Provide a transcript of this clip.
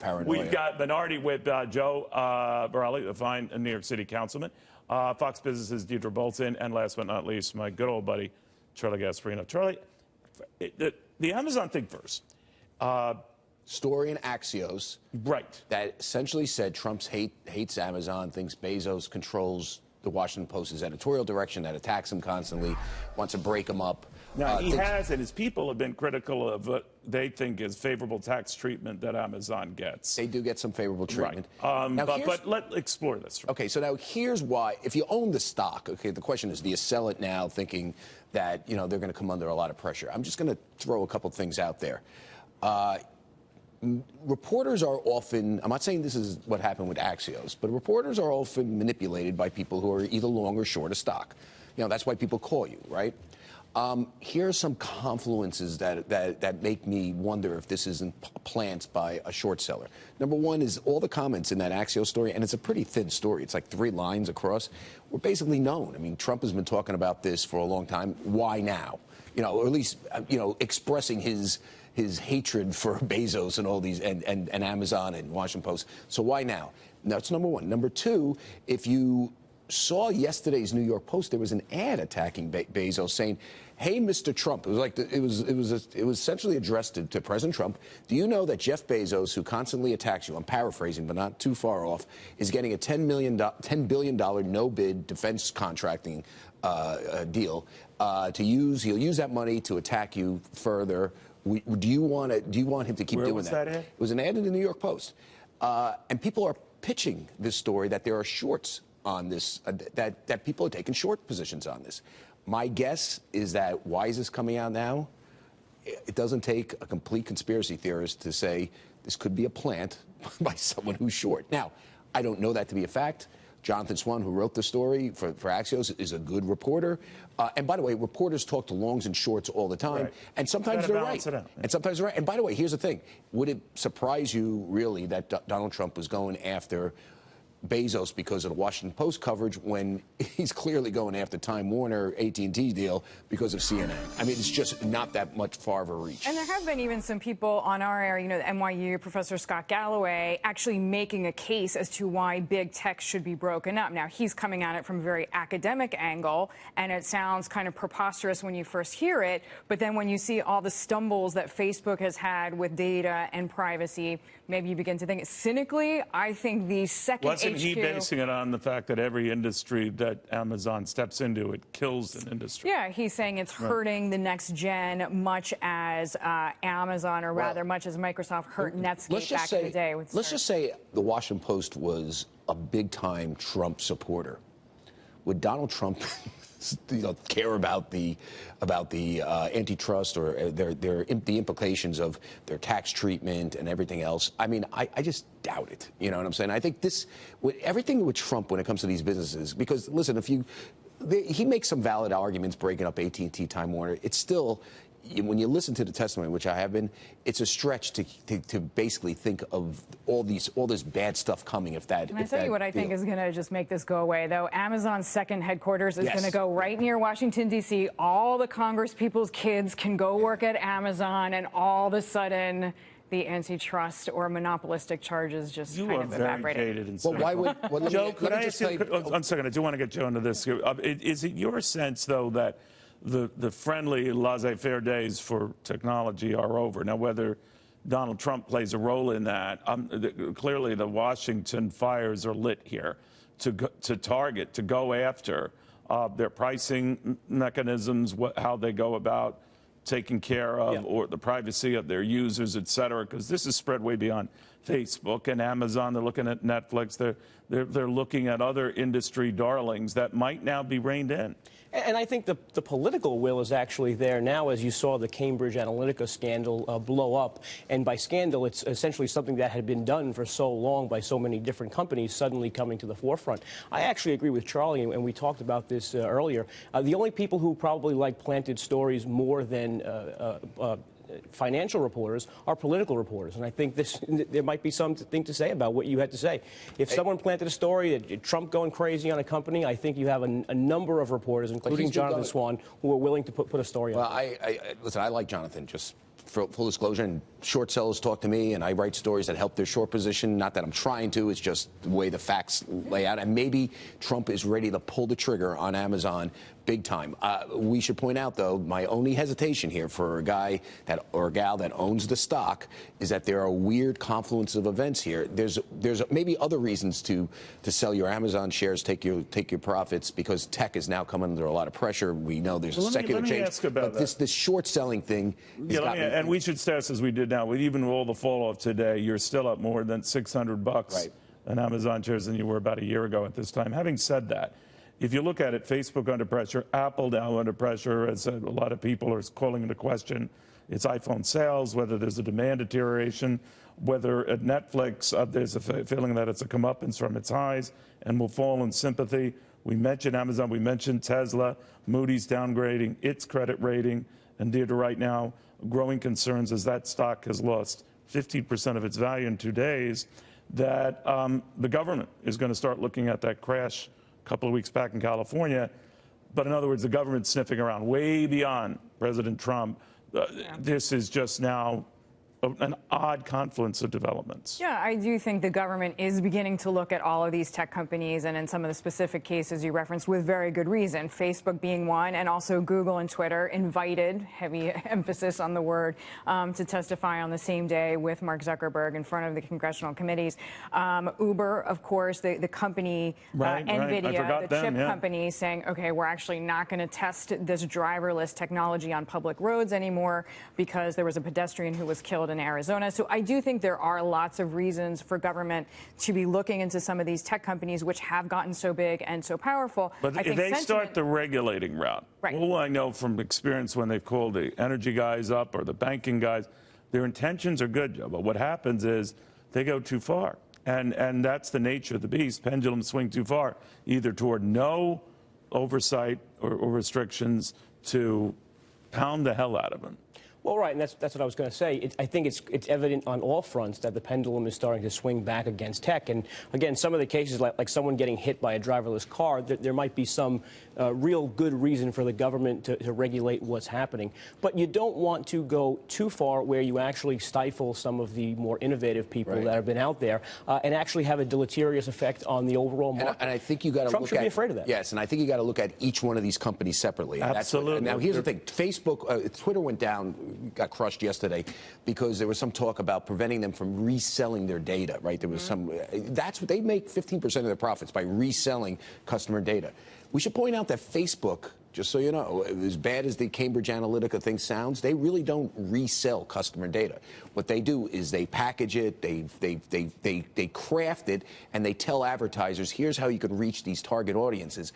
paranoia. We've got Minority Whip Joe Borelli, the fine New York City councilman, Fox Business's Deirdre Bolton, and last but not least, my good old buddy, Charlie Gasparino. Charlie, the Amazon thing first. Story in Axios. Right. That essentially said Trump hates Amazon, thinks Bezos controls the Washington Post's editorial direction, that attacks him constantly, wants to break him up. Now, he has, and his people have been critical of what they think is favorable tax treatment that Amazon gets. They do get some favorable treatment. Right. But let's explore this. Okay, so now here's why. If you own the stock, okay, the question is, do you sell it now thinking that, they're going to come under a lot of pressure? I'm just going to throw a couple things out there. Reporters are often, I'm not saying this is what happened with Axios, but reporters are often manipulated by people who are either long or short of stock. That's why people call you, right? Here are some confluences that make me wonder if this isn't a plant by a short seller. Number one is all the comments in that Axios story, and it's a pretty thin story. It's like 3 lines across. Were basically known. I mean, Trump has been talking about this for a long time. Why now? Or at least, expressing his hatred for Bezos and all these, and Amazon and Washington Post. So why now? That's number one. Number two, if you saw yesterday's New York Post, there was an ad attacking Bezos saying, "Hey, Mr. Trump." It was like it was essentially addressed to President Trump. Do you know that Jeff Bezos, who constantly attacks you, I'm paraphrasing, but not too far off, is getting a $10 billion no-bid defense contracting deal to use? He'll use that money to attack you further. Do you want him to keep doing that? Where was that ad? It was an ad in the New York Post, and people are pitching this story that there are shorts on this, that people are taking short positions on this. My guess is that why is this coming out now? It doesn't take a complete conspiracy theorist to say this could be a plant by someone who's short. Now, I don't know that to be a fact. Jonathan Swan, who wrote the story for Axios, is a good reporter. And by the way, reporters talk to longs and shorts all the time. Right. And sometimes they're right. And sometimes they're right. And by the way, here's the thing. Would it surprise you, really, that Donald Trump was going after Bezos because of the Washington Post coverage when he's clearly going after Time Warner AT&T deal because of CNN? I mean, it's just not that much far of a reach. And there have been even some people on our air, the NYU Professor Scott Galloway, actually making a case as to why big tech should be broken up. Now, he's coming at it from a very academic angle, and it sounds kind of preposterous when you first hear it, but then when you see all the stumbles that Facebook has had with data and privacy, maybe you begin to think cynically. I think the second Wasn't he basing it on the fact that every industry that Amazon steps into, it kills an industry? Yeah, he's saying it's hurting the next gen much as Amazon, or rather much as Microsoft hurt Netscape back in the day. Let's just say the Washington Post was a big-time Trump supporter. Would Donald Trump care about the antitrust or the implications of their tax treatment and everything else? I mean, I just doubt it. You know what I'm saying? I think everything with Trump when it comes to these businesses, because listen, he makes some valid arguments breaking up AT&T, Time Warner. It's still, when you listen to the testimony, which I have been, it's a stretch to basically think of all this bad stuff coming. Can I tell you what I think is going to just make this go away, though? Amazon's second headquarters is going to go right near Washington, D.C. All the Congress people's kids can go work at Amazon, and all of a sudden, the antitrust or monopolistic charges just kind of evaporated. Well, why would... Joe, could I ask you one second? I do want to get Joe into this. Is it your sense, though, that the friendly, laissez-faire days for technology are over? Now, whether Donald Trump plays a role in that, clearly the Washington fires are lit here to target, to go after their pricing mechanisms, how they go about taking care of or the privacy of their users, et cetera, because this is spread way beyond Facebook and Amazon. They're looking at Netflix. They're looking at other industry darlings that might now be reined in. And I think the political will is actually there now, as you saw the Cambridge Analytica scandal blow up. And by scandal, it's essentially something that had been done for so long by so many different companies suddenly coming to the forefront. I actually agree with Charlie, and we talked about this earlier. The only people who probably like planted stories more than financial reporters are political reporters, and I think there might be something to say about what you had to say. If someone planted a story that Trump going crazy on a company, I think you have a number of reporters, including Jonathan Swan, who are willing to put a story on. Well, listen, I like Jonathan just full disclosure, and short sellers talk to me, and I write stories that help their short position. Not that I'm trying to, it's just the way the facts lay out. And maybe Trump is ready to pull the trigger on Amazon big time. We should point out, though, my only hesitation here for a guy or a gal that owns the stock is that there are a weird confluence of events here. There's maybe other reasons to sell your Amazon shares, take your profits, because tech is now coming under a lot of pressure. We know there's a secular change. Ask about but this short selling thing. And we should stress, as we did now, with even all the fall off today, you're still up more than $600 in Amazon shares than you were about a year ago at this time. Having said that, if you look at it, Facebook under pressure, Apple now under pressure, as a lot of people are calling into question its iPhone sales, whether there's a demand deterioration, whether at Netflix there's a feeling that it's a comeuppance from its highs and will fall in sympathy. We mentioned Amazon, we mentioned Tesla, Moody's downgrading its credit rating, and Deirdre, right now, growing concerns as that stock has lost 15% of its value in 2 days, that the government is going to start looking at that crash a couple of weeks back in California. But in other words, the government's sniffing around way beyond President Trump. This is just now an odd confluence of developments. Yeah, I do think the government is beginning to look at all of these tech companies, and in some of the specific cases you referenced, with very good reason. Facebook being one, and also Google and Twitter invited, heavy emphasis on the word, to testify on the same day with Mark Zuckerberg in front of the congressional committees. Uber, of course, the company, NVIDIA, the chip company, saying, okay, we're actually not going to test this driverless technology on public roads anymore because there was a pedestrian who was killed in Arizona. So I do think there are lots of reasons for government to be looking into some of these tech companies which have gotten so big and so powerful. But if they start the regulating route, all I know from experience when they've called the energy guys up or the banking guys, their intentions are good, Joe, but what happens is they go too far. And that's the nature of the beast. Pendulums swing too far, either toward no oversight or restrictions to pound the hell out of them. Well, right, and that's what I was going to say. I think it's evident on all fronts that the pendulum is starting to swing back against tech. And again, some of the cases, like someone getting hit by a driverless car, there might be some real good reason for the government to regulate what's happening. But you don't want to go too far where you actually stifle some of the more innovative people that have been out there and actually have a deleterious effect on the overall market. And I think you got to Trump should be afraid of that. Yes, and I think you got to look at each one of these companies separately. Absolutely. Now, here's the thing: Facebook, Twitter went down. Got crushed yesterday because there was some talk about preventing them from reselling their data, right? There was that's what they make 15% of their profits by reselling customer data. We should point out that Facebook, just so you know, as bad as the Cambridge Analytica thing sounds, they really don't resell customer data. What they do is they package it, they craft it, and they tell advertisers, here's how you can reach these target audiences.